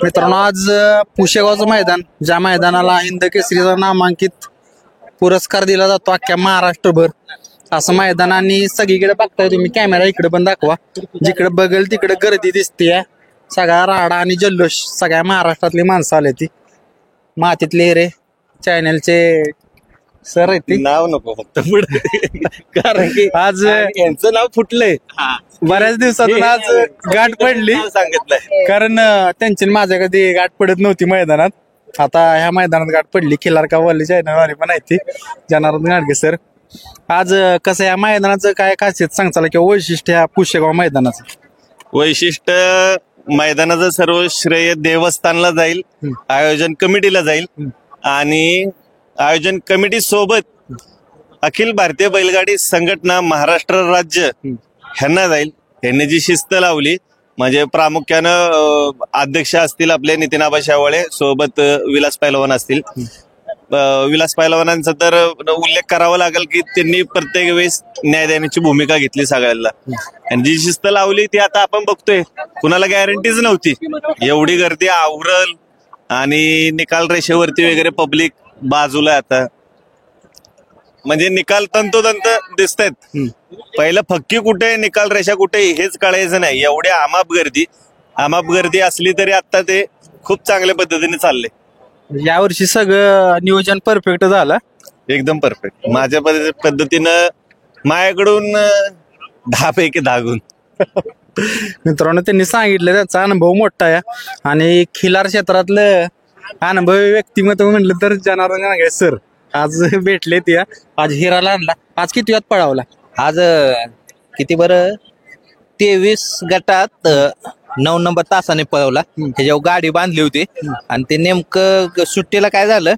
मित्रांनो आज पुशेगावचं मैदान, ज्या मैदानाला हिंद केसरीचा नामांकित पुरस्कार दिला जातो अख्ख्या महाराष्ट्रभर, असं मैदान. आणि सगळीकडे बघताय तुम्ही, कॅमेरा इकडे पण दाखवा, जिकडे बघेल तिकडे गर्दी दिसते. सगळा राडा आणि जल्लोष, सगळ्या महाराष्ट्रातली माणसं आले ती. मातीतले रे चॅनलचे सर आहेत ते. नाव नको फक्त पुढे, कारण की आज यांचं नाव फुटलंय. बऱ्याच दिवसातून आज गाठ पडली, सांगितलंय कारण त्यांची माझ्या कधी गाठ पडत नव्हती मैदानात. आता ह्या मैदानात गाठ पडली. खिलार कावाली चॅनलवाले पण आहेत ती, जनार्दन गाडगे सर. आज कसं या मैदानाचं काय खासियत सांगचाल किंवा वैशिष्ट्य ह्या पुशेगाव मैदानाचं? वैशिष्ट्य, मैदानाचं सर्व श्रेय देवस्थानला जाईल, आयोजन कमिटीला जाईल आणि आयोजन कमिटी सोबत अखिल भारतीय बैलगाडी संघटना महाराष्ट्र राज्य ह्यांना जाईल. ह्यांनी जी शिस्त लावली, म्हणजे प्रामुख्यानं अध्यक्ष असतील आपले नितीन आबा शेवाळे, सोबत विलास पैलवान असतील. विलास पैलवानांचा तर उल्लेख करावा लागेल की त्यांनी प्रत्येक वेळेस न्याय देण्याची भूमिका घेतली सगळ्यांना. आणि जी शिस्त लावली ती आता आपण बघतोय, कुणाला गॅरंटीच नव्हती एवढी गर्दी आवरल आणि निकाल रेषेवरती वगैरे पब्लिक बाजूला. आता म्हणजे निकाल तंतोतंत दिसत आहेत. पहिलं फक्की कुठे, निकाल रेषा कुठे हेच कळायचं नाही. एवढी आमाप गर्दी असली तरी आता ते खूप चांगल्या पद्धतीने चालले. यावर्षी सगळं नियोजन परफेक्ट झालं, एकदम परफेक्ट. माझ्या पद्धतीनं माझ्याकडून 10 पैकी 10 गुण. मित्रांनो त्यांनी सांगितलं त्यांचा अनुभव मोठा आहे. आणि खिलार क्षेत्रातलं अनुभवी व्यक्तिमत्व म्हणलं तर जनार्दन गाडगे सर आज भेटले. त्या आज हिराला आणला. आज किती वेळात पळावला? आज किती बरं 23 गटात 9 नंबर तासाने पळवला. त्याच्यावर गाडी बांधली होती आणि ते नेमकं सुट्टीला काय झालं,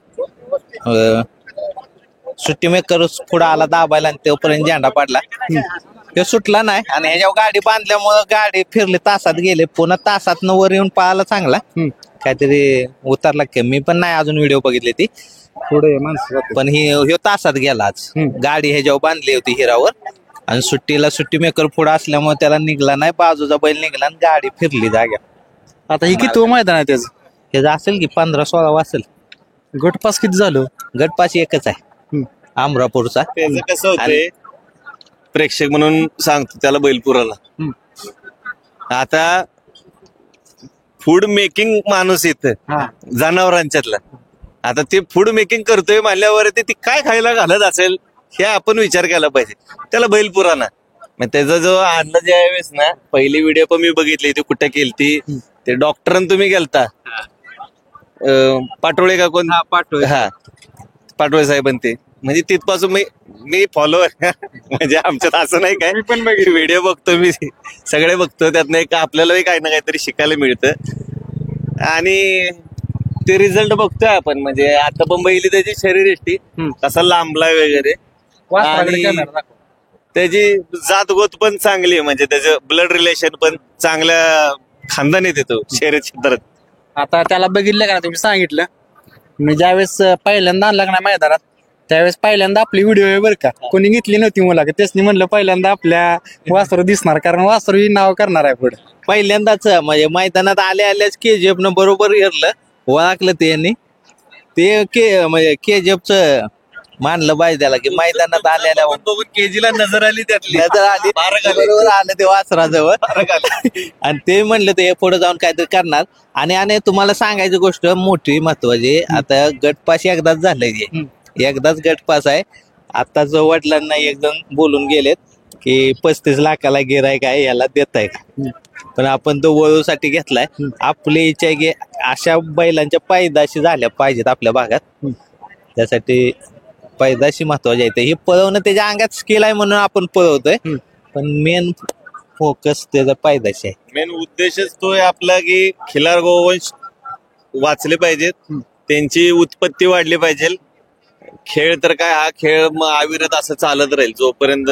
सुट्टी मेकर पुढे आला दाबायला आणि तोपर्यंत झेंडा पाडला. तो सुटला नाही आणि ह्याच्यावर गाडी बांधल्यामुळे गाडी फिरली, तासात गेले. पुन्हा तासात वर येऊन पळाला चांगला. काहीतरी उतरला की, मी पण नाही अजून व्हिडिओ बघितले ती पुढे माणसं, पण ह्यो तासात गेला. आज गाडी ह्याच्यावर बांधली होती हिरावर आणि सुट्टी मेकर पुढे असल्यामुळे त्याला निघला नाही, बाजूचा बैल निघला आणि गाडी फिरली जाग्या. आता ही किती मैदान आहे त्याचं? त्याचं असेल की 15-16 असेल. गटपास किती झालं? गटपास एकच आहे, अमरापूरचा. त्याचं कसं होतंय, प्रेक्षक म्हणून सांगतो त्याला बैलपुराला. आता फूड मेकिंग माणूस येतं जनावरांच्यातला. आता ते फूड मेकिंग करतोय म्हणल्यावर ते काय खायला घालत असेल हे आपण विचार केला पाहिजे. त्याला बैल पुराणा मग त्याचा जो आणला ज्यावेळेस ना, पहिली व्हिडिओ पण मी बघितली, ती कुठे केली ते डॉक्टरांना तुम्ही गेलता, पाटोळे का कोण? पाटोळे साहेबांनी. ते म्हणजे तिथपासून मी फॉलोअर म्हणजे आमच्यात असं नाही काय, पण व्हिडिओ बघतो मी, सगळे बघतो. त्यातनं एक आपल्यालाही काही ना काहीतरी शिकायला मिळतं आणि ते रिझल्ट बघतोय आपण. म्हणजे आता पण बघितली त्याची शरीरयष्टी कसा लांबलाय वगैरे, त्याची जातगोत पण चांगली, म्हणजे त्याचं ब्लड रिलेशन पण चांगल्या खानदानीत येतो शहरी क्षेत्रात. आता त्याला बघितलं का तुम्ही? सांगितलं मी ज्यावेळेस पहिल्यांदा आणला ना मैदानात, त्यावेळेस पहिल्यांदा आपली व्हिडिओ आहे बरं का, कोणी घेतली नव्हती मुलाखत. त्यासनी म्हणलं पहिल्यांदा आपल्या वासरू दिसणार, कारण वासरू ही नाव करणार आहे पुढे. पहिल्यांदाच म्हणजे मैदानात आल्याच KGF न बरोबर हेरलं, ओळखलं त्यांनी. ते म्हणजे KGF च मानलं पाहिजे त्याला, की मैदानात आलेल्या केजीला नजर आली, त्यातली नजर आली, बरोबर आलं ते वासराजवळ. आणि ते म्हणलं ते पुढे जाऊन काहीतरी करणार. आणि तुम्हाला सांगायची गोष्ट मोठी महत्वाची, आता गटपास एकदाच झालंय, एकदाच गटपास आहे. आता जो वडिलांना एकदम बोलून गेलेत की 35 लाखाला गिरायक आहे, याला देताय का? पण आपण तो वळूसाठी घेतलाय. आपली इच्छा आहे की अशा बैलांच्या पैदाशी झाल्या पाहिजेत आपल्या भागात, त्यासाठी पैदाशी महत्वाची आहे. हे पळवणं त्याच्या अंगात स्किल आहे म्हणून आपण पळवतोय, पण मेन फोकस त्याचा पैदाशी आहे. मेन उद्देशच तो आहे आपला की खिलार गोवंश वाचले पाहिजेत, त्यांची उत्पत्ती वाढली पाहिजे. खेळ तर काय, हा खेळ अविरत असं चालत राहील जोपर्यंत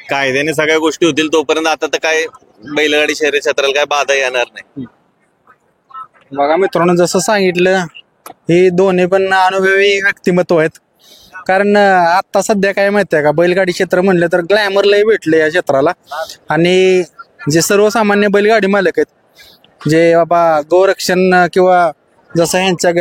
कायद्याने सगळ्या गोष्टी होतील तोपर्यंत. आता तर काय बैलगाडी शहरी क्षेत्राला काय बाधा येणार नाही. बघा मित्रांनो, जसं सांगितलं हे दोन्ही पण अनुभवी व्यक्तिमत्व आहेत. कारण आता सध्या काय माहितीये का, बैलगाडी क्षेत्र म्हणलं तर ग्लॅमर लय भेटले या क्षेत्राला. आणि जे सर्वसामान्य बैलगाडी मालक आहेत जे बाबा गोरक्षण किंवा जसं ह्यांच्या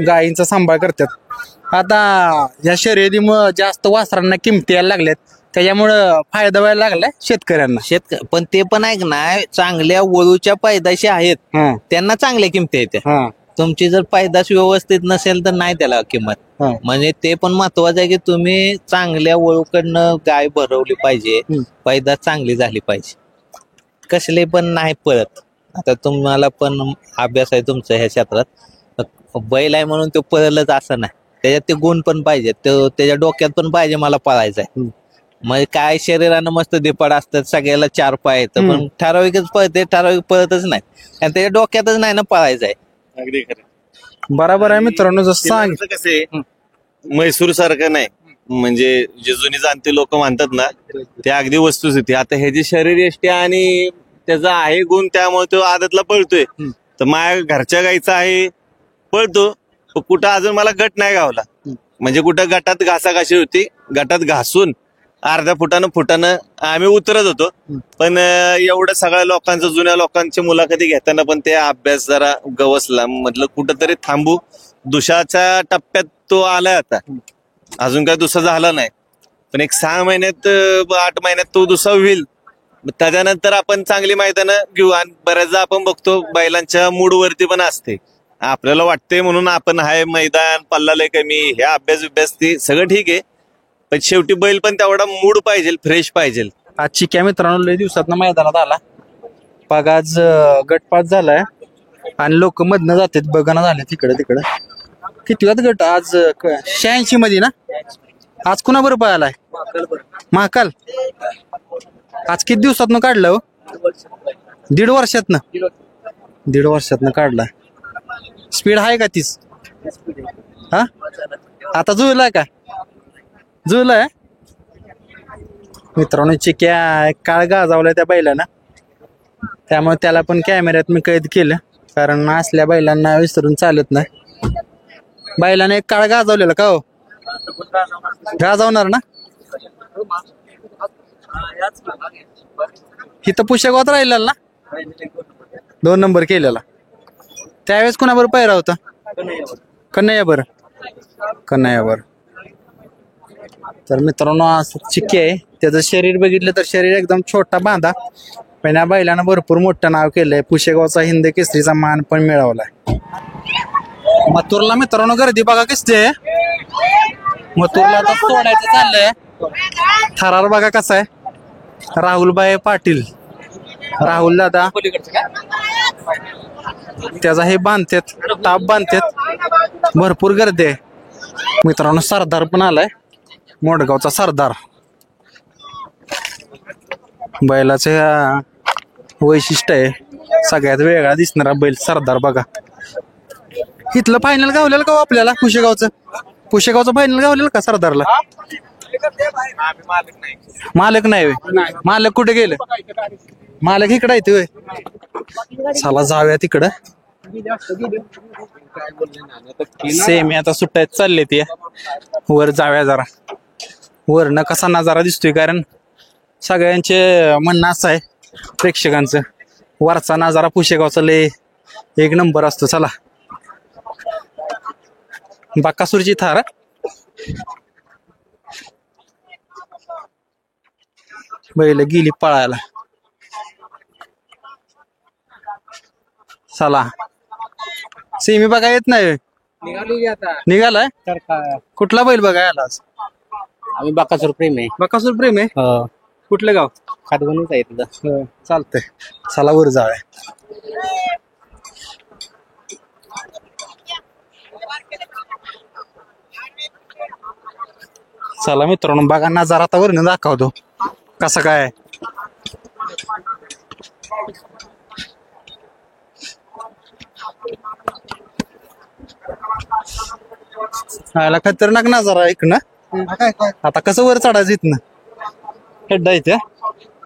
गायींचा सांभाळ करतात आता या शर्यतीमुळं जास्त वासरांना किमती यायला लागल्यात त्याच्यामुळं फायदा व्हायला लागलाय शेतकऱ्यांना. पण ते पण ऐक ना, चांगल्या वळूच्या पैदाशी आहेत हा त्यांना चांगल्या किमती येते. हा तुमची जर पैदाश व्यवस्थित नसेल तर नाही त्याला किंमत. हा. म्हणजे ते पण महत्वाचं आहे की तुम्ही चांगल्या वळूकडनं गाय भरवली पाहिजे, पैदास चांगली झाली पाहिजे. कसले पण नाही पळत. आता तुम्हाला पण अभ्यास आहे तुमचा ह्या क्षेत्रात, बैल आहे म्हणून तो पळलच असं नाही, त्याच्यात ते गुण पण पाहिजे, त्याच्या डोक्यात पण पाहिजे मला पळायचं आहे. मग काय शरीरानं मस्त दिपाड असतात, सगळ्याला 4 पाय येतं, पण ठराविकच पळते, ठराविक पळतच नाही आणि त्याच्या डोक्यातच नाही ना पळायचं आहे. अगदी खरं. बरोबर आहे मित्रांनो. जसं सांग कसे म्हैसूर सारखं नाही, म्हणजे जे जुनी जाणते लोक म्हणतात ना ते अगदी वस्तुस्थिती. आता ह्याची शरीर यष्टी आणि त्याचा आहे गुण, त्यामुळे तो आदतला पळतोय. तर माझ्या घरच्या गाईचा आहे पळतो, पण कुठं अजून मला गट नाही गावला. म्हणजे कुठं गटात घासाघाशी होती, गटात घासून अर्ध्या फुटानं आम्ही उतरत होतो. पण एवढं सगळ्या लोकांचं, जुन्या लोकांची मुलाखती घेताना पण ते अभ्यास जरा गवसला. म्हटलं कुठंतरी थांबू. दुसऱ्याच्या टप्प्यात तो आलाय आता, अजून काय दुसरा झाला नाही, पण एक 6 महिन्यात 8 महिन्यात तो दुसरा होईल. त्याच्यानंतर आपण चांगली मैदानं घेऊ. आणि बऱ्याचदा आपण बघतो बैलांच्या मूडवरती पण असते, आपल्याला वाटते म्हणून आपण हाय मैदान पल्ला लय कमी, हे अभ्यास ती सगळं ठीक आहे, पण शेवटी बैल पण तेवढा मूड पाहिजे, फ्रेश पाहिजे. आज चिक्या मित्रांनो लय दिवसात मैदानात आला. बघ आज गटपात झालाय आणि लोक मधनं जातात, बघाना झाले तिकडे. किती वाजता गट आज? 86 मध्ये ना. आज कुणा बरोबर आलाय? महाकाल. आज किती दिवसातनं काढलं हो? 1.5 वर्षातनं. 1.5 वर्षातनं काढलाय. स्पीड आहे का तीच? हा आता जुळलाय का? जुळलाय मित्रांनो. चिक्या काळ गाजावलाय त्या बैलानं, त्यामुळे त्याला पण कॅमेऱ्यात मी कैद केलं, कारण असल्या बैलांना विसरून चालत नाही. बैलाने एक काळ गाजवलेला का हो? गाजवणार ना. इथं पुष्यगावात राहिलेला ना, 2 नंबर केलेला. त्यावेळेस कुणाबरोबर पायरा होता? कन्हैयाबर. तर मित्रांनो असं चिक्की आहे. त्याचं शरीर बघितलं तर शरीर एकदम छोटा बांधा, पण या बैलानं भरपूर मोठं नाव केलंय. पुशेगावचा हिंद केसरीचा मान पण मिळवलाय. मथुरला मित्रांनो गर्दी बघा किती आहे. मथुरला आता सोडायचं चाललंय. थरार बघा कसा आहे. राहुलबाई पाटील, राहुल दादा त्याचा हे बांधतात, टाप बांधतात. भरपूर गर्दी आहे मित्रांनो. सरदार पण आलाय, मोडगावचा सरदार. बैलाचं वैशिष्ट्य आहे, सगळ्यात वेगळा दिसणारा बैल सरदार बघा. इथलं फायनल गावलेलं का आपल्याला? पुशेगावचं फायनल गावलेलं का सरदारला? मालक नाही. मालक कुठे गेले? मालक इकडे येते होय. चला जाऊया तिकडं. सेमी आता सुट्टायत चालले ते. वर जाऊया जरा. वरनं कसा नजारा दिसतोय, कारण सगळ्यांचे म्हणणं असं आहे प्रेक्षकांचं, वरचा नजारा पुशेगावचा लय 1 नंबर असतो. चला बाकासूरची थार. बैल गेली पळायला. चला सेमी बघा येत नाही. निघालाय. कुठला बैल बघायला आज? आम्ही बाकासूर प्रेम आहे. बकासूर प्रेम आहे. कुठलं गाव? खातगुणच आहे तिथं. चालतंय. चला वर जाऊया. चला मित्रांनो बघा नजारा आता वरनं दाखवतो कसं काय. आला खतरनाक नजारा ऐक ना. आता कसं वर चढायचं इथनं? खड्डा इथे.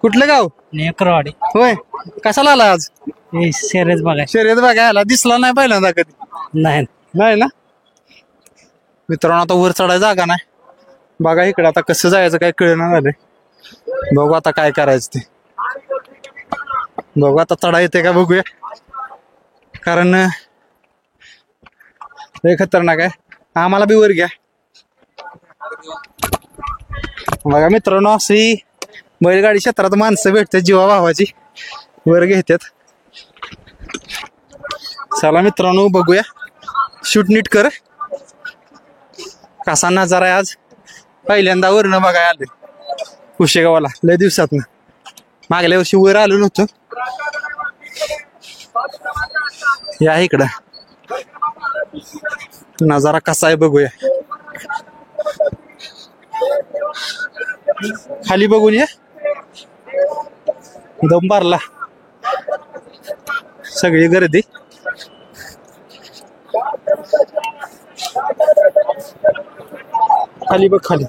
कुठलं गाव? नेकरवाडी. होय. कशाला आला आज? शर्यत बघाय. शर्यत बघायला दिसला नाही पहिल्यांदा कधी? नाही नाही ना. मित्रांनो आता वर चढायला जागा नाही बघा. इकडे आता कसं जायचं काय कळना झालंय. बघू आता काय करायचं ते. बघू आता चढा येते का बघूया. कारण लय खतरनाक आहे. आम्हाला बी वर घ्या. बघा मित्रांनो, अशी बैलगाडी क्षेत्रात माणसं भेटतात जीवा भावाची, वर घेतात. चला मित्रांनो बघूया, शूट नीट कर. कसा नजारा आहे आज, पहिल्यांदा वरनं बघायला आले कुशेगावाला लय दिवसात. मागल्या वर्षी वर आलो नव्हतो. या इकडं नजारा कसा आहे बघूया. खाली बघून या, दम भरला, सगळी गर्दी. खाली बघ खाली.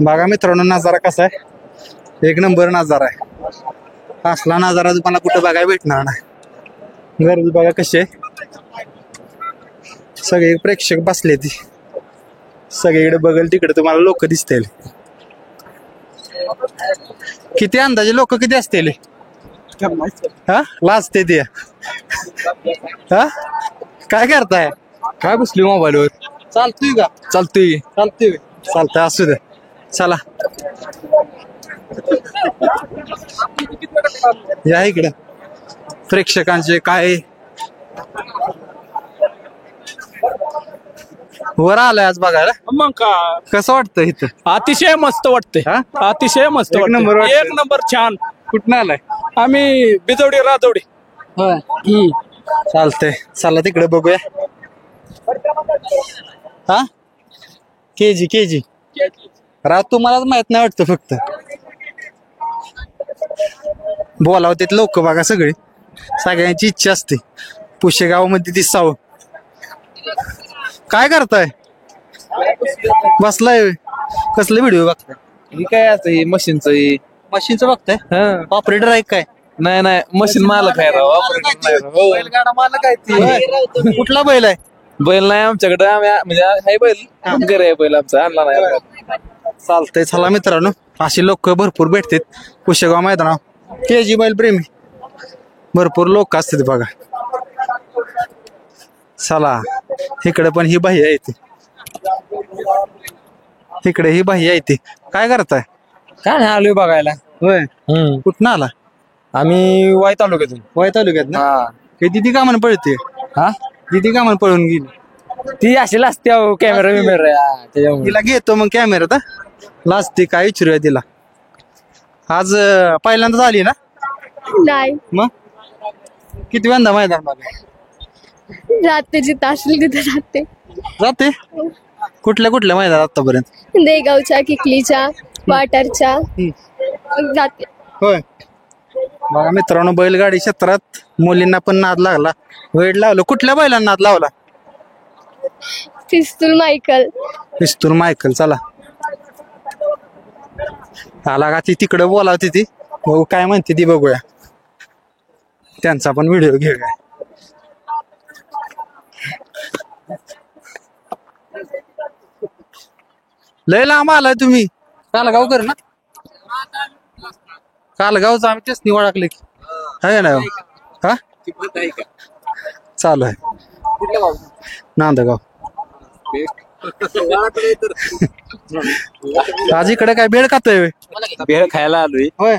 बघा मित्रांनो नजारा कसा आहे, एक नंबर नजारा आहे. असला नजारा तुम्हाला कुठं बघायला भेटणार नाही. गर्दी बघा कशी आहे, सगळे प्रेक्षक बसले ती, सगळीकडे बघल तिकडे तुम्हाला लोक दिसतील. किती अंदाजे लोक किती असतील? हा लाजते ते. हा काय करताय? काय बसली मोबाईलवर? चालतोय का? चालतोय चालतोय चालतंय, असू दे. चला या इकडं, प्रेक्षकांचे काय वर आलाय आज बघायला. मग का कसं वाटतं इथं? अतिशय मस्त वाटतंय. हा? अतिशय मस्त एक वाटतंय. नंबर वाटतंय. एक नंबर छान. कुठं आलाय? आम्ही बिजवडी राजवडी. चालतंय, चला तिकडे बघूया. हा केजी राव, तुम्हालाच माहित नाही वाटतं. फक्त बोलावते लोक बघा सगळे, सगळ्यांची इच्छा असते पुशेगाव मध्ये दिसावं. काय करताय? बसलाय? कसले व्हिडिओ बघताय? ही काय असं ही मशीनचं ही मशीनचं बघताय? ऑपरेटर आहे काय? नाही नाही मशीन मालक आहे राव. बैलगाडा मालक आहे ती. कुठला बैल आहे? बैल नाही आमच्याकडे, आम्ही म्हणजे आहे बैल, घरी आहे बैल आमचा, आणला नाही. चालतंय, चला मित्रांनो, अशी लोक भरपूर भेटतात कुशेगाव मैदानावर. केजी बैल प्रेमी भरपूर लोक असतात बघा. चला इकडे पण ही बाई आहे ती, इकडे ही बाई आहे ती. काय करताय? काय नाही आलोय बघायला. होय, कुठं आला? आम्ही वाई तालुक्यातून. वाय तालुक्यात ना? किती कामानं पळते? हा किती कामानं पळून गेली? ती अशी लागते कॅमेरा बिमेरा त्याच्यामुळे. तिला घेतो मग कॅमेरात. लाजते काय विचारूया तिला. आज पहिल्यांदाच आली ना? नाही, मग किती वेळा मैदान बघा? राहते जिथं असेल तिथं राहते. जाते कुठल्या मैदान आतापर्यंत? देगावच्या, किकलीच्या, वाटारच्या जाते. होय, बघा मित्रांनो, बैलगाडी क्षेत्रात मुलींना पण नाद लागला, वेळ लावलं. कुठल्या बैलांना नाद लावला? पिस्तूल मायकल. पिस्तूल मायकल. चला आला का ती तिकडे बोलावती ती, बघू काय म्हणते ती, बघूया. त्यांचा पण व्हिडिओ घेऊया. लय लांब आलाय तुम्ही. कालगावकर ना? कालगावचं आम्ही तेच निवडले की आहे ना. हा चालू आहे नांदगाव. आज इकडे काय भेळ खातोय? भेळ खायला आलोय. होय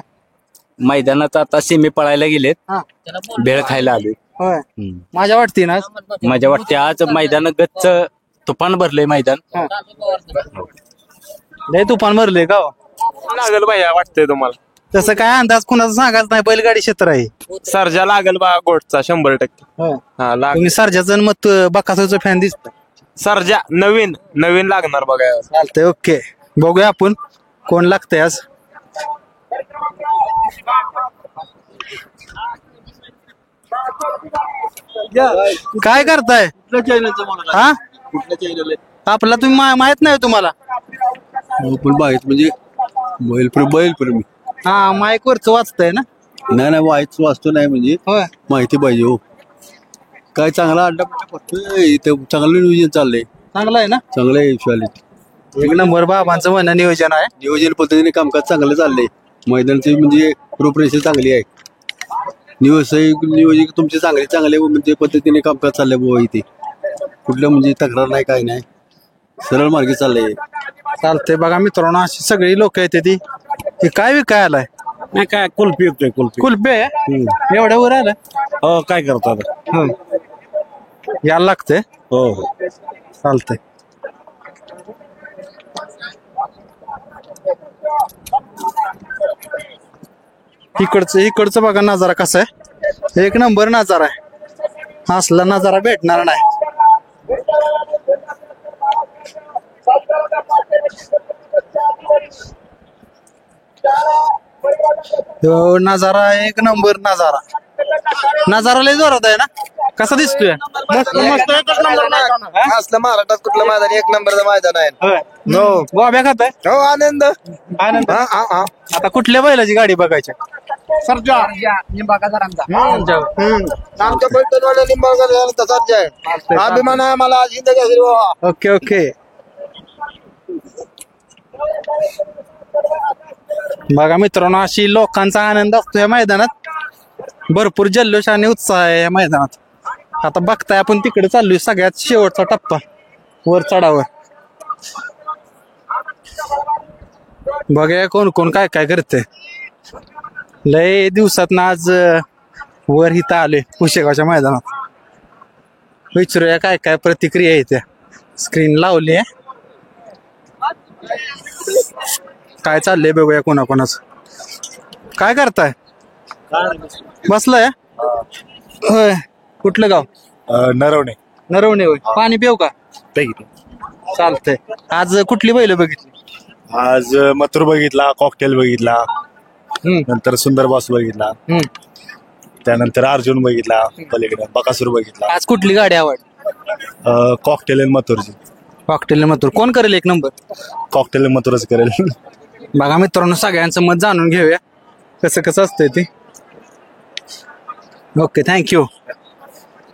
मैदानात आता सेमी पळायला गेलेत, हा भेळ खायला आलोय. होय, माझ्या वाटते ना. माझ्या वाटते आज मैदान गच्च तुफान भरलंय मैदान. लय तुफान भरले का? लागल बाया वाटतंय तुम्हाला? तसं काय अंदाज कुणाचा सांगायचं नाही, बैलगाडी क्षेत्र आहे. सर्जा लागल बा गोटचा 100%. हा लाग. तुम्ही सर्जाचं मत बकासूरचं फॅन दिसत. सर्जा नवीन लागणार बघा. चालतंय, ओके. बघूया आपण कोण लागतंय आज. काय करताय? हा आपला तुम्ही माहित नाही तुम्हाला? म्हणजे बैल हा माईक वरच वाचतंय ना? नाही वाईच वाचतो नाही, म्हणजे होय, माहिती पाहिजे हो. काय चांगला अड्डा पडतोय इथं, चांगलं नियोजन चाललंय. चांगलं आहे ना? चांगलं आहे विश्वालित. एक नंबर बाबांचं म्हणणं नियोजन आहे. नियोजन पद्धतीने कामकाज चांगलं चाललंय. मैदानाची म्हणजे रूपरेषा चांगली आहे. नियोजक तुमचे चांगले म्हणजे पद्धतीने कामकाज चाललंय बुवा इथे. कुठलं म्हणजे तक्रार नाही काय नाही, सरळ मार्गी चाललंय. चालतंय बघा मित्रांनो, अशी सगळी लोक येते ती काय विकाय आलाय? नाही काय कुल्फी येतोय कुल्फी. कुल्फे एवढ्या वर आलं? हो काय करतो आता. यायला लागतंय. हो हो चालतंय. इकडचं बघा नजारा कसा आहे, एक नंबर नजारा आहे. असला नजारा भेटणार नाही. नजारा एक नंबर नजारा लय जोरात आहे ना. कसा दिसतोय? मस्त मस्त एकच नंबर. असलं महाराष्ट्रात कुठलं मैदान एक नंबरचं मैदान आहे. गोब्या खात आहे. हो आनंद आनंद. आता कुठल्या बैलाची गाडी बघायची? आमच्या पैठणवाल्या निंबाळकर तसाच आहे. अभिमान आहे मला आज हिंद केसरी बाबा. Okay okay. बघा मित्रांनो, अशी लोकांचा आनंद असतो या मैदानात. भरपूर जल्लोष आणि उत्साह आहे या मैदानात. आता बघताय आपण तिकडे चाललोय सगळ्यात शेवटचा टप्पा, वर चढावर. बघा कोण कोण काय काय करते. लय दिवसात ना आज वर इथं आले पुशेगावच्या मैदानात. विचारूया काय काय प्रतिक्रिया आहे त्या. स्क्रीन लावली आहे, काय चाललंय बघूया कोणाकोणाच. काय करताय? बसलाय होय. कुठलं गाव? नरवणे. नरवणे होय. पाणी पिऊ का? चालतंय. आज कुठली बैल बघितली? आज मथुर बघितला, कॉकटेल बघितला, नंतर सुंदर बासू बघितला, त्यानंतर अर्जुन बघितला, पलीकडे बकासूर बघितला. आज कुठली गाडी आवडली? कॉकटेल आणि मथुरची. कॉकटेल मथुर. कोण करेल एक नंबर? कॉकटेल आणि मथुरच करेल. बघा मित्रांनो, सगळ्यांचं मत जाणून घेऊया कसं कसं असतंय ते. Okay thank you.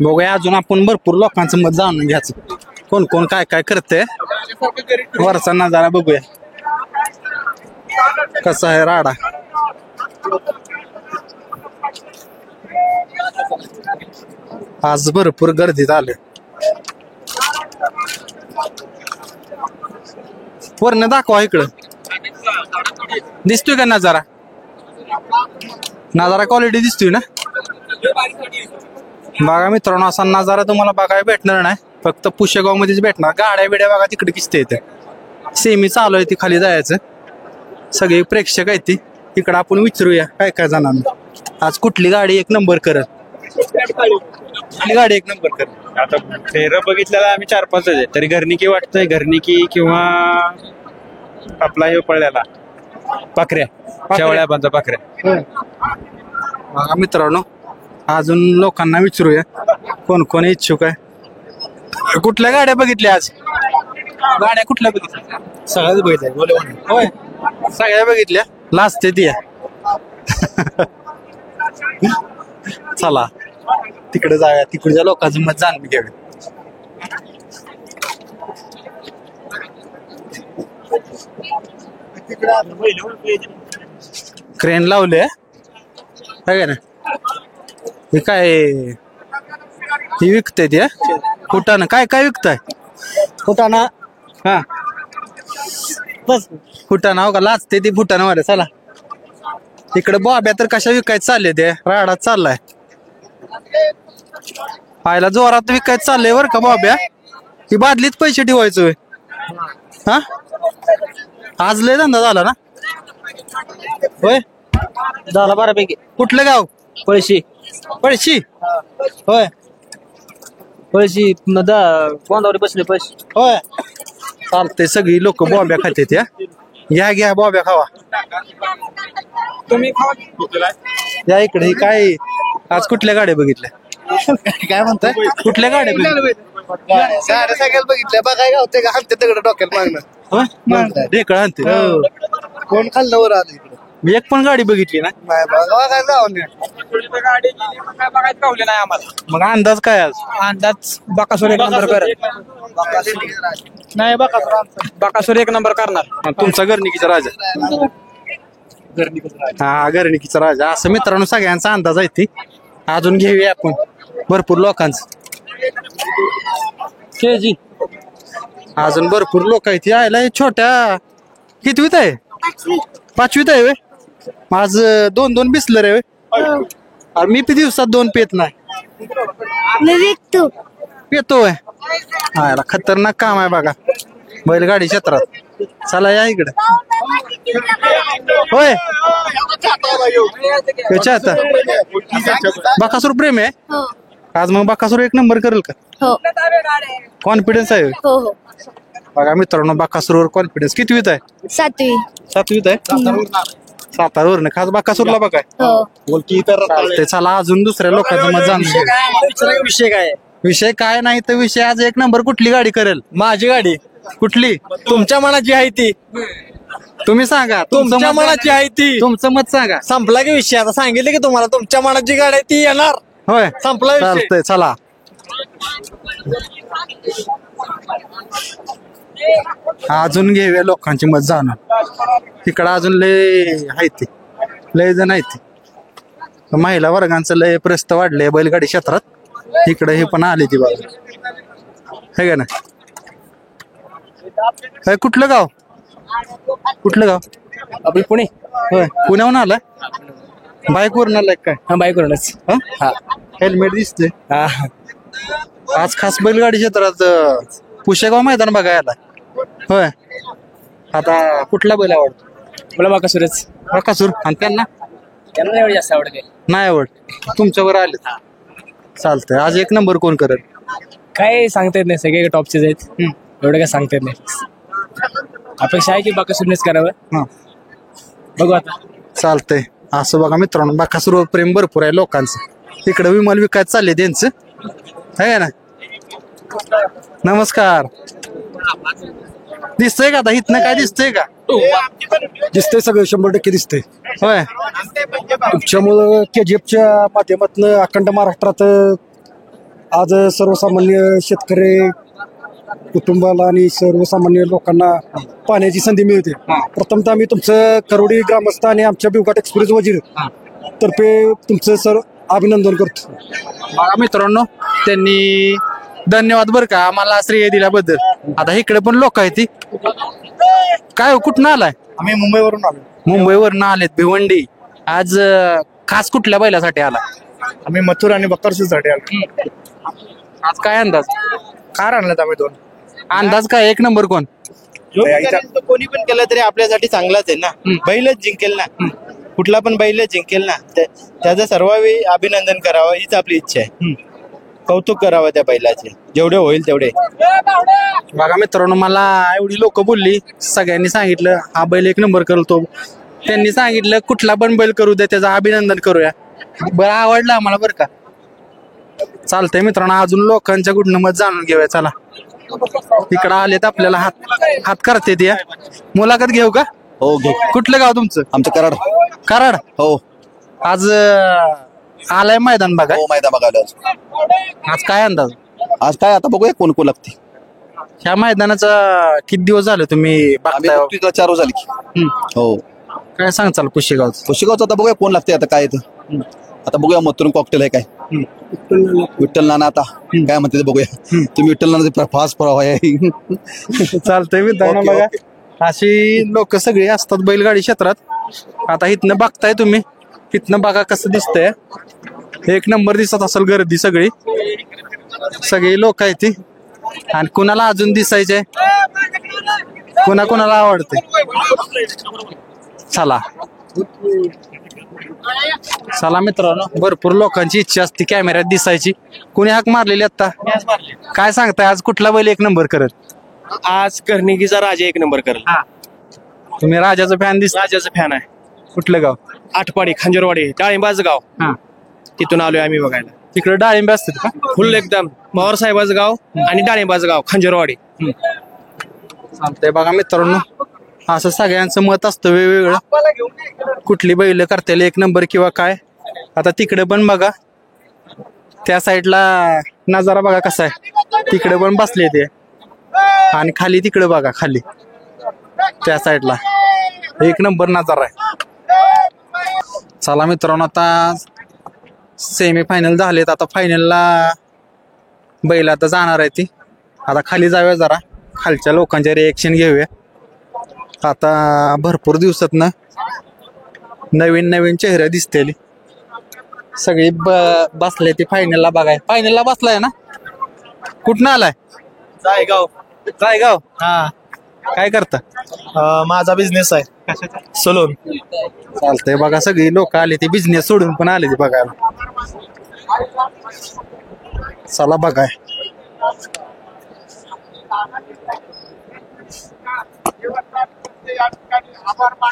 बघूया अजून आपण भरपूर लोकांचं मत जाणून घ्यायचं, कोण कोण काय काय करते. वरचा नजारा बघूया कसा आहे राडा. आज भरपूर गर्दीत आले. वरनं दाखवा इकडं. दिसतोय का नजारा? नजारा क्वालिटी दिसतोय ना. बघा मित्रांनो, असा नजारा तुम्हाला बघायला भेटणार नाही, फक्त पुशेगाव मध्येच भेटणार. गाड्या बिड्या बघा तिकडे किस्ते येते. सेमी चालू आहे ती खाली जायचं. सगळे प्रेक्षक आहेत ती. इकडं आपण विचारूया काय काय जणांना आज कुठली गाडी एक नंबर करल. कुठली गाडी एक नंबर करल? आता फेर बघितल्याला आम्ही 4-5 आहे, तरी घरनिकी वाटतंय. घरनिकी किंवा आपला हे पळल्याला पाखऱ्या, शेवळ्याबांचा पाखऱ्या. बघा मित्रांनो, अजून लोकांना विचारूया कोण कोण इच्छुक आहे. कुठल्या गाड्या बघितल्या आज? गाड्या कुठल्या बघितल्या? सगळ्याच बघितलंय. होय, सगळ्या बघितल्या. लास्ट ती चला तिकडे जाऊया, तिकडच्या लोकांचं मत जाणून घेऊया. क्रेन लावले काय ना. हे काय ही विकते ते फुटाणं? काय काय विकताय? फुटाणा. हा बस फुटाणं हो का. लाचते ती फुटाणं वर. चला इकडे बॉब्या तर कशा विकायचं चालले ते. राडात चाललाय पाहायला जोरात विकायचं चाललंय बर का बॉब्या. ती बादलीत पैसे ठेवायचोय. हा आज लय धंदा झाला ना. होय झाला बऱ्यापैकी. कुठलं गाव? पैसे पळशी होय. पैसे कोणावर बसले पैसे. होय चालतंय. सगळी लोक बॉब्या खाते त्या. घ्या बॉब्या खावा. तुम्ही या इकडे. काय आज कुठल्या गाड्या बघितल्या? काय म्हणताय? कुठल्या गाड्या बघितल्या? गाड्या सगळ्यात बघितल्या. बघाय होते का हलते तिकडे डोक्यात मागणं. ढेकळ आणते. कोण खाल्लं वर आलं इकडे? मी एक पण गाडी बघितली ना. नाही बघा जाऊन गाडी काय बघायचं पावले नाही आम्हाला. मग अंदाज काय आज? अंदाज बकासूर एक नंबर कर. नाही बकासूर एक नंबर करणार. तुमचा घरनिकीचा राजा हा घरणिकीचा राजा असं मित्रांनो सगळ्यांचा अंदाज आहे ती. अजून घेऊया आपण भरपूर लोकांचं के जी. अजून भरपूर लोक आहेत यायला. छोट्या कितवीत आहे? 5वीत आहे. माझ 2 बिसलर आहे. अरे मी किती दिवसात 2 पेत नाही. पेतोय. हा याला खतरनाक काम आहे बघा बैलगाडी क्षेत्रात. चला या इकडे. होय आता बकासूर प्रेम आहे आज. मग बकासूर 1 नंबर करेल का? हो कॉन्फिडन्स आहे. हो हो. बघा मित्रांनो बकासूरवर कॉन्फिडन्स. कितवीत आहे? 7वी. 7वीत आहे. सातारवरनं खास बकासूरला बघा. हो. चालतंय. चला अजून दुसऱ्या लोकांचं मत जाणून घेऊ. विषय काय? विषय काय नाही तर विषय आज 1 नंबर कुठली गाडी करेल? माझी गाडी कुठली तुमच्या मनाची आहे ती. तुम्ही सांगा. तुमच्या मनाची आहे ती. तुमचं मत सांगा. संपला की विषय. आता सांगितलं की तुम्हाला तुमच्या मनाची गाडी आहे ती येणार. होय संपला विषय. चालतंय. चला अजून घेऊया लोकांची मत जाणून. इकडं अजून लय आहे ती. लय जण आहे ती. महिला वर्गांचं लय प्रस्त वाढलंय बैलगाडी क्षेत्रात. इकडे हे पण आले ती बाजू हे का ना. कुठलं गाव? कुठलं गाव? आपली पुणे. होय पुण्याहून आलाय. बाईकवरून आलाय काय? हा बाईकवरूनच. हेल्मेट दिसते. हा आज खास बैलगाडी क्षेत्रात पुशेगाव मैदान बघायला. होय आता कुठला बैल आवडतो? मला बाकासूरच. बकासूर. आणि त्यांना त्यांना एवढं जास्त आवडते नाही आवड. तुमच्यावर आले. चालतंय. आज 1 नंबर कोण करेल? काय सांगता येत नाही. सगळे टॉपचेच आहेत. एवढं काय सांगता येत नाही. अपेक्षा आहे की बाकासूरनेच करावं. बघू आता. चालतंय. असं बघा मित्रांनो बकासूरवर प्रेम भरपूर आहे लोकांचं. इकडे विमल विकायचं चालले त्यांचं आहे ना. नमस्कार. दिसतंय का आता इथनं काय दिसतंय का? दिसतंय सगळं 100% दिसतंय. होय तुमच्यामुळं KGFच्या माध्यमातून अखंड महाराष्ट्रात आज सर्वसामान्य शेतकरी कुटुंबाला आणि सर्वसामान्य लोकांना पाण्याची संधी मिळते. प्रथमतः आम्ही तुमचं करोडी ग्रामस्थ आणि आमच्या बिवघाट एक्सप्रेस वजीर तर्फे तुमचं सर अभिनंदन करतो. बघा मित्रांनो त्यांनी धन्यवाद बरं का आम्हाला श्रेय दिल्याबद्दल. आता इकडे पण लोक आहेत ती. काय हो कुठनं आलाय? आम्ही मुंबईवरून आलो. मुंबईवरनं आलेत भिवंडी. आज खास कुठल्या बैलासाठी आला? आम्ही मथुर आणि बकासूरसाठी आलो. आज काय अंदाज? कार आणलं आम्ही 2. अंदाज काय 1 नंबर कोण? कोणी पण केलं तरी आपल्यासाठी चांगलाच आहे ना. बैलच जिंकेल ना. कुठला पण बैलच जिंकेल ना. त्याचं सर्ववेळी अभिनंदन करावं हीच आपली इच्छा आहे. कौतुक करावं त्या बैलाचे जेवढे होईल तेवढे. बघा मित्रांनो मला एवढी लोक बोलली. सगळ्यांनी सांगितलं हा बैल 1 नंबर करतो. त्यांनी सांगितलं कुठला पण बैल करू दे त्याचं अभिनंदन करूया. बरं आवडलं आम्हाला बरं का. चालतंय मित्रांनो अजून लोकांच्या कुठनं मत जाणून घेऊया. चला इकडं आलेत आपल्याला हात करते ती. मुलाखत घेऊ का? हो घे. कुठलं गाव तुमचं? आमचं कराड. कराड. हो आज आलाय मैदान बघा. हो मैदान बघायला. आज काय अंदाज? आज काय आता बघूया कोण कोण लागते. ह्या मैदानाचा किती दिवस झाले तुम्ही बघताय? 4 रोज झाली की. हो काय सांगचाल पुशेगावचं? पुशेगावचं आता बघूया कोण लागते. आता काय आता बघूया मथुरून कॉकटेल आहे काय. विठ्ठल नाना आता काय म्हणते ते बघूया. तुम्ही विठ्ठल नाना फास्ट प्रवाह आहे. चालतंय मित्रांनो बघा अशी लोक सगळी असतात बैलगाडी क्षेत्रात. आता इथनं बघताय तुम्ही. इथनं बघा कसं दिसतंय. 1 नंबर दिसत असेल गर्दी सगळी. सगळी लोक आहेत ती. आणि कुणाला अजून दिसायचे कुणाला आवडते. चला चला मित्रांनो भरपूर लोकांची इच्छा असते कॅमेऱ्यात दिसायची. कुणी हाक मारलेली आता? काय सांगताय आज कुठला बैल 1 नंबर करत? आज कर्णिकीचा राजा 1 नंबर करेल. तुम्ही राजाचं फॅन दिस. राजाचं फॅन आहे. कुठलं गाव? आटपाडी खंजरवाडी डाळिंबाचं गाव. तिथून आलोय आम्ही बघायला. तिकडे डाळिंबे असतात का? फुल एकदम पवार साहेबाचं गाव आणि डाळिंबाचं गाव खंजरवाडी. चालतंय बघा मित्रांनो असं सगळ्यांचं मत असतं वेगवेगळं. कुठली बैल करतील 1 नंबर किंवा काय. आता तिकडे पण बघा त्या साईडला नजारा बघा कसा आहे. तिकडे पण बसले ते. आणि खाली तिकडे बघा खाली त्या साईडला 1 नंबर नजारा आहे. चला मित्रांनो, आता सेमी फायनल झालेत. आता फायनलला बैल आता जाणार आहे ती. आता खाली जाऊया, जरा खालच्या लोकांचे रिएक्शन घेऊया. आता भरपूर दिवसातनं नवीन नवीन चेहरे दिसतील. सगळी बसले ती फायनलला बघाय. फायनलला बसलाय ना? कुठनं आलाय? जायगाव. हा, काय करता? माझा बिझनेस आहे सलून. चालतंय. बघा सगळी लोक आली ती बिझनेस सोडून पण आली ती बघायला. चला बघाय.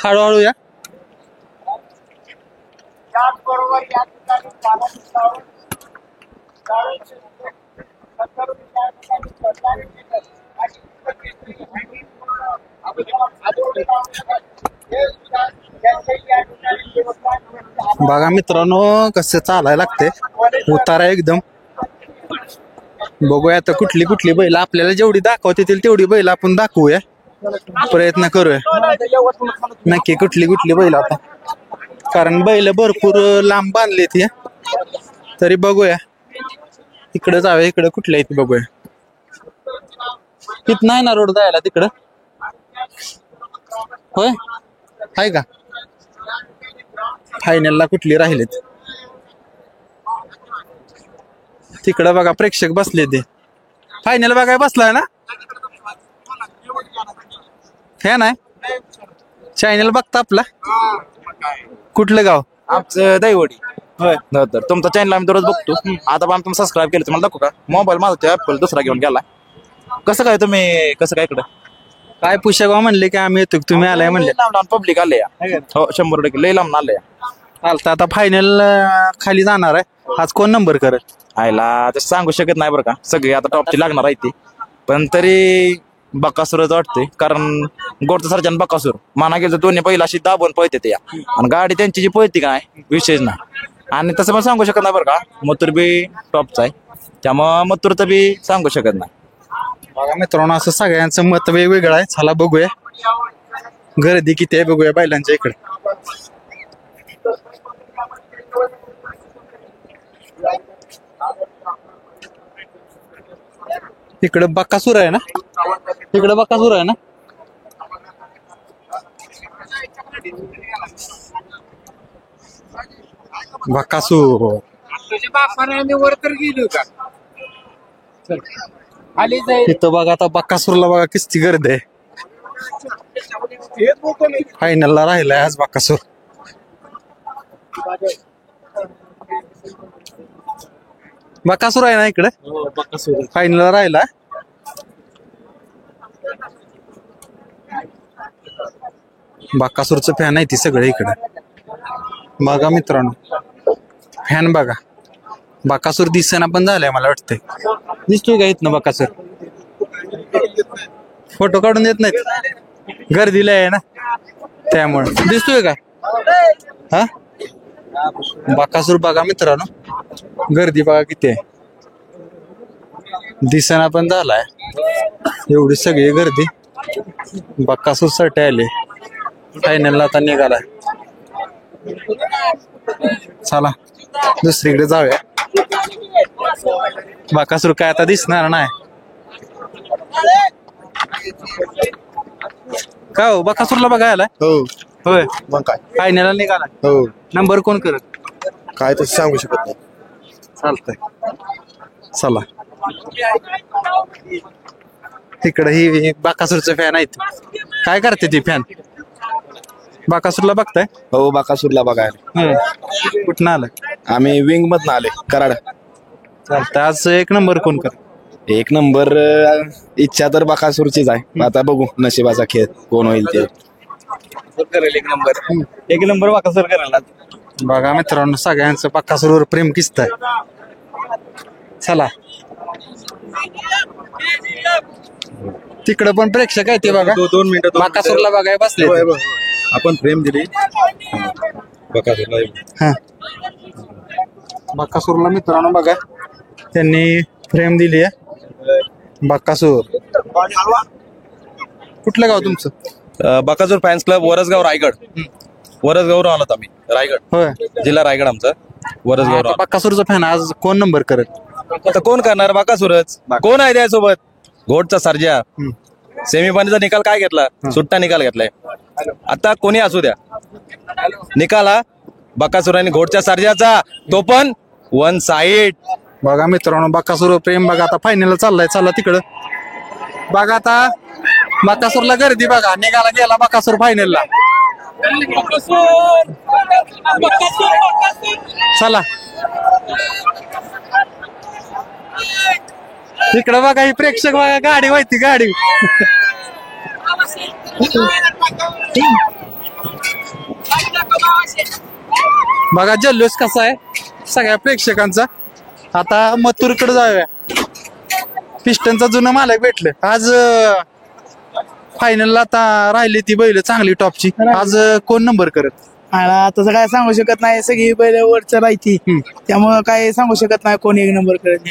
हळूहळू या. बघा मित्रांनो, कसं चालायला लागते. उतारा एकदम. बघूया आता कुठली कुठली बैल आपल्याला जेवढी दाखवता येतील तेवढी बैल आपण दाखवूया. प्रयत्न करूया नक्की कुठली कुठली बैल आता, कारण बैल भरपूर लांब बांधले ती. तरी बघूया, इकडे जाऊया. इकडे कुठल्या इथे बघूया. तिथं नाही ना रोड जायला तिकडं? होय, आहे का? फायनलला कुठली राहिलेत तिकडं बघा. प्रेक्षक बसले ते फायनल बघाय. बसलाय ना? फॅन आहे? चॅनल बघता आपला? कुठलं गाव? आमचं दैवडी. होय, तर तुमचा चॅनल आम्ही दररोज बघतो. आता पण आम्ही सबस्क्राईब केलं. तुम्हाला दाखवू का? मोबाईल माझा ऍपल दुसरा घेऊन गेला. कसं काय तुम्ही कसं काय इकडं काय पुशेगाव म्हणले की आम्ही येतो, तुम्ही आलाय म्हणले. पब्लिक आले हो, 100% लई लांब आले. चालतं. आता फायनल खाली जाणार आहे. आज कोण नंबर करत आयला तसं सांगू शकत नाही बरं का. सगळे आता टॉपची लागणार आहे ती, पण तरी बकासूरच वाटते. कारण गोडचं सर्जन बकासूर माना गेलं तर दोन्ही पहिला अशी दाबून पळते त्या, आणि गाडी त्यांची जी पळते का नाही विशेष ना. आणि तसं पण सांगू शकत नाही बरं का. मथुर बी टॉपचा आहे, त्यामुळं मथुरचं बी सांगू शकत नाही. बघा मित्रांनो, असं सगळ्यांचं मत वेगवेगळं आहे. चला बघूया गर्दी किती आहे, बघूया बैलांच्या इकडे. इकडे बकासूर आहे ना? इकडे बकासूर आहे ना? बकासूर. इथं बघा आता बकासूरला बघा किती गर्दी आहे. फायनलला राहिलाय आज बकासूर. बकासूर आहे ना इकडे? फायनलला राहिला. बकासूरचं फॅन आहे ती सगळे इकडे. बघा मित्रांनो, फॅन बघा. बकासूर दिसेना पण झालाय मला वाटतंय. दिसतोय का इथनं बकासूर? फोटो काढून देत नाहीत, गर्दीला आहे ना त्यामुळे. दिसतोय का? हा, बकासूर बघा मित्रांनो, गर्दी बघा किती आहे. दिसेना पण झालाय, एवढी सगळी गर्दी. बकासूर साठी आले. फायनलला आता निघालाय. चला दुसरीकडे जाऊया. बकासूर काय आता दिसणार नाही का हो? बकासूरला बघायला? हो. होय, मग काय फायनलला निघाला. हो. नंबर कोण करत? काय तसं सांगू शकत नाही. चालतंय. चला तिकडे ही बकासूरचं फॅन आहेत. काय करते ती फॅन? बकासूरला बघताय? हो, बकासूरला बघायला. कुठं आलं? आम्ही विंग मधनं आले, कराड. चालतंय. आज एक नंबर कोण कर? एक नंबर इच्छा तर बकासूरचीच आहे. आता बघू नशिबाचा खेळ कोण होईल ते. एक नंबर बकासूर करायला. बघा मित्रांनो, सगळ्यांचं बकासूरवर प्रेम किसतंय. चला तिकडं पण प्रेक्षक आहे ते बघा. 2 मिनिटं बकासूरला बघाय बसले. आपण प्रेम दिली बकासूरला. हा, बकासूरला मित्रांनो बघा, त्यांनी फ्रेम दिली आहे. बकासूर. कुठलं गाव तुमचं? Bakasur fans club, Varasgaon, Raigad. वरसगावरून आलोत आम्ही रायगड होय जिल्हा रायगड आमचा वरसगावरून बकासूरचा फॅन आज कोण नंबर करत आता कोण करणार बाकासुरच कोण आहे त्यासोबत घोटचा सर्जा सेमीफायनलचा निकाल काय घेतला सुट्टा निकाल घेतलाय आता कोणी असू द्या निकाल हा बकासूर आणि घोटच्या सर्जाचा तो पण वन साइड. बघा मित्रांनो बकासूर प्रेम बघा आता फायनल चाललाय चला तिकडं बघा आता बकासूरला गर्दी बघा निघाला गेला बकासूर फायनलला चला तिकडं बघा ही प्रेक्षक बघा गाडी व्हायची गाडी बघा जल्लोष कसा आहे सगळ्या प्रेक्षकांचा. आता मथुरकडे जाऊया पिस्टनचा जुनं मालक भेटलं आज फायनलला आता राहिली ती बैल चांगली टॉपची आज कोण नंबर करत आता तसं काय सांगू शकत नाही सगळी बैल वरचं राहती त्यामुळं काय सांगू शकत नाही कोण एक नंबर करत.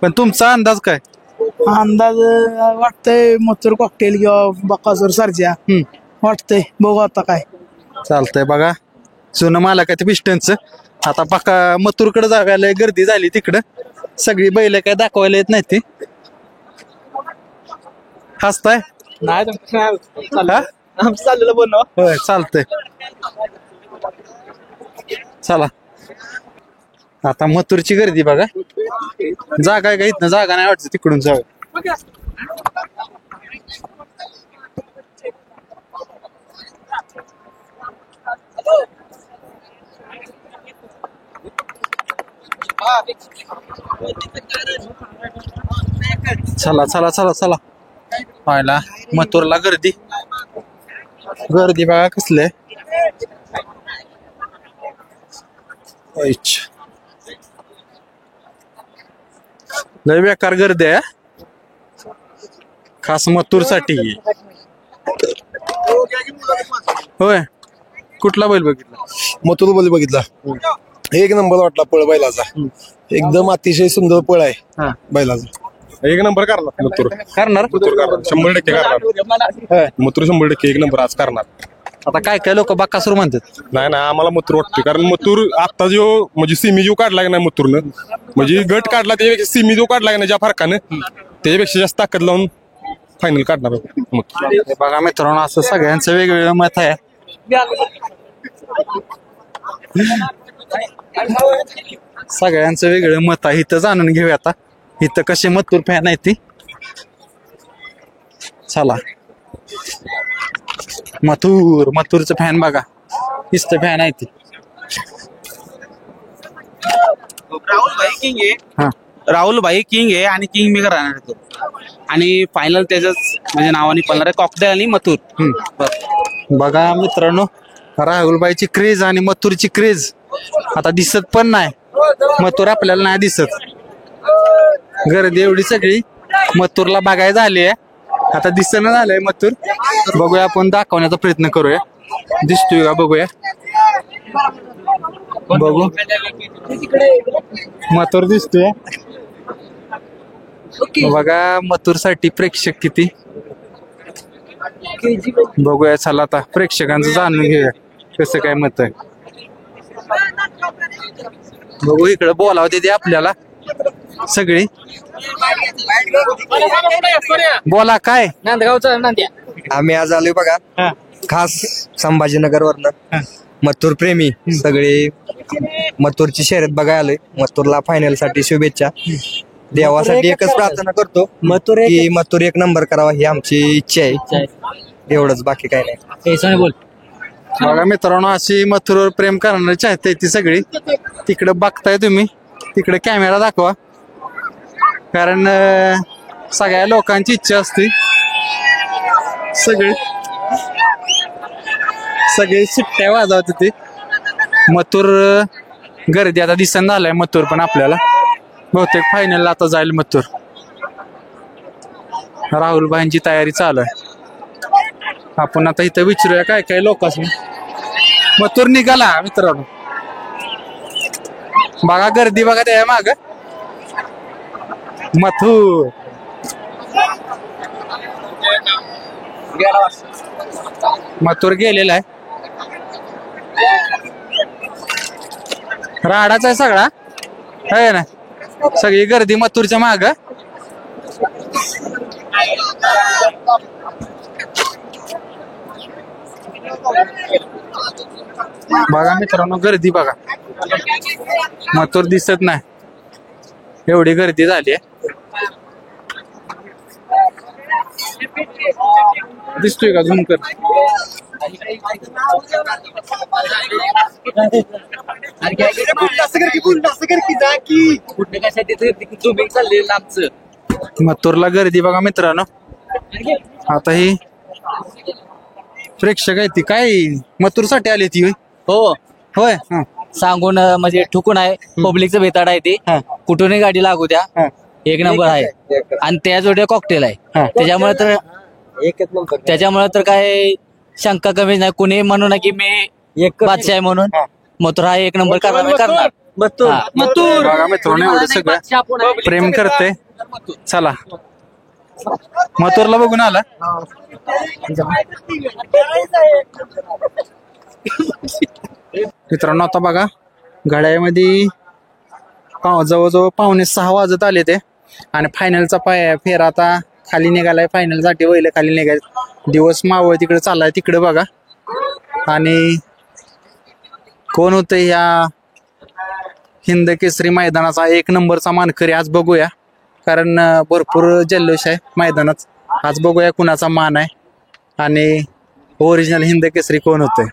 पण तुमचा अंदाज काय अंदाज वाटतंय मथुर कॉकटेल किंवा बकासूर सर्जा वाटतंय बघू आता काय चालतंय. बघा जुनं मालक आहे ते पिस्टनचं आता बका मथुरकडे जायला गर्दी झाली तिकडं सगळी बैल काय दाखवायला येत नाही ती हसताय चाललेलं बोलणं होय चालतंय चला आता मथुरची गर्दी बघा जागा आहे का इथनं जागा नाही वाटत तिकडून जाऊ चला चला चला चला पाहिला मथुरला गर्दी गर्दी बघा कसले लय बेकार गर्दी आहे खास मथुर साठी होय कुठला बैल बघितला मथुर बैल बघितला एक नंबर वाटला पळ बैलाचा एकदम अतिशय सुंदर पळ आहे बैलाचा एक नंबर करणार मथुर करणार 100% करणार मथुर 100% एक नंबर आज करणार. आता काय काय लोक बकासूर म्हणतात नाही ना आम्हाला मथुर वाटते कारण मथुर आता जो म्हणजे सिमी जो काढला नाही मथुरनं म्हणजे गट काढला त्यापेक्षा सिमी जो काढला नाही ज्या फरकानं त्याच्यापेक्षा जास्त ताकद लावून फायनल काढणार मथुर. बघा मित्रांनो असं सगळ्यांचं वेगवेगळं मत आहे सगळ्यांचं वेगळं मत आहे इथं जाणून घेऊया आता इथं कसे मथुर फॅन आहे ती चला मथुरचं फॅन बघा इथं फॅन आहे ती राहुल भाई किंग आहे राहुल भाई किंग आहे आणि किंग मेकर राहणार तो आणि फायनल त्याच्याच म्हणजे नावाने पळणार आहे कॉकटेल आणि मथुर. बघा मित्रांनो राहुलबाईची क्रेज आणि मथुरची क्रेज आता दिसत पण नाही मथुर आपल्याला नाही दिसत गर्दी एवढी सगळी मथुरला बघायला झाली आहे आता दिसणं झालंय मथुर बघूया आपण दाखवण्याचा प्रयत्न करूया दिसतोय का बघूया बघू मथुर दिसतोय बघा मथुर साठी प्रेक्षक किती बघूया चला आता प्रेक्षकांचं जाणून घेऊया कसं काय मत आहे बघू इकडे बोलावते ते आपल्याला सगळी बोला काय नांदगावचा नांद्या आम्ही आज आलोय बघा खास संभाजीनगर वरनं मथुर प्रेमी सगळे मथुरची शर्यत बघायला आलोय मथुरला फायनल साठी शुभेच्छा देवासाठी एकच प्रार्थना करतो की मथुर एक नंबर करावा ही आमची इच्छा आहे एवढंच बाकी काय नाही बोल बघा मित्रांनो अशी मथुरवर प्रेम करणारी चाहते ती सगळी तिकडे बघताय तुम्ही तिकडे कॅमेरा दाखवा कारण सगळ्या लोकांची इच्छा असते सगळी सुट्ट्या वाजवत होती मथुर गर्दी आता दिसन झालाय मथुर पण आपल्याला बहुतेक फायनलला आता जाईल मथुर राहुल भाईंची तयारी चालू आहे आपण आता इथं विचारूया काय काय लोकांनी मथुर निघाला मित्रांनो बघा गर्दी बघा त्या माग मथुर मथुर गेलेला आहे राडाच आहे सगळा आहे ना, सगळी गर्दी मथुरच्या माग. बघा मित्रांनो गर्दी बघा, मथुर दिसत नाही एवढी गर्दी झाली आहे. दिसतोय का झुमकर? मथुरला गर्दी बघा मित्रांनो. आता ही प्रेक्षक आहे ती काय मथुर साठी आली ती? हो होय. सांगून म्हणजे ठुकून आहे, पब्लिकचं बेताड आहे ते, कुठूनही गाडी लागू द्या, एक नंबर आहे. आणि त्या जोड्या कॉकटेल आहे, त्याच्यामुळे तर काय शंका कमी नाही. कुणी म्हणू ना की मी बादशाह आहे म्हणून, मथुर हा एक नंबर करणार. बघा मित्रांनो एवढं सगळं प्रेम करते. चला मथुरला बघून आला. मित्रांनो आता बघा घड्याळमध्ये जवळजवळ 5:45 वाजत आले ते, आणि फायनलचा फेरा आता खाली निघालाय. फायनल साठी वहिले खाली निघाय, दिवस मावळ तिकडे चाललाय तिकडे बघा. आणि कोण होतं ह्या हिंद केसरी मैदानाचा 1 नंबरचा मानकरी आज बघूया, कारण भरपूर जल्लोष आहे मैदानात. आज बघूया कुणाचा मान आहे आणि ओरिजिनल हिंद केसरी कोण होतंय.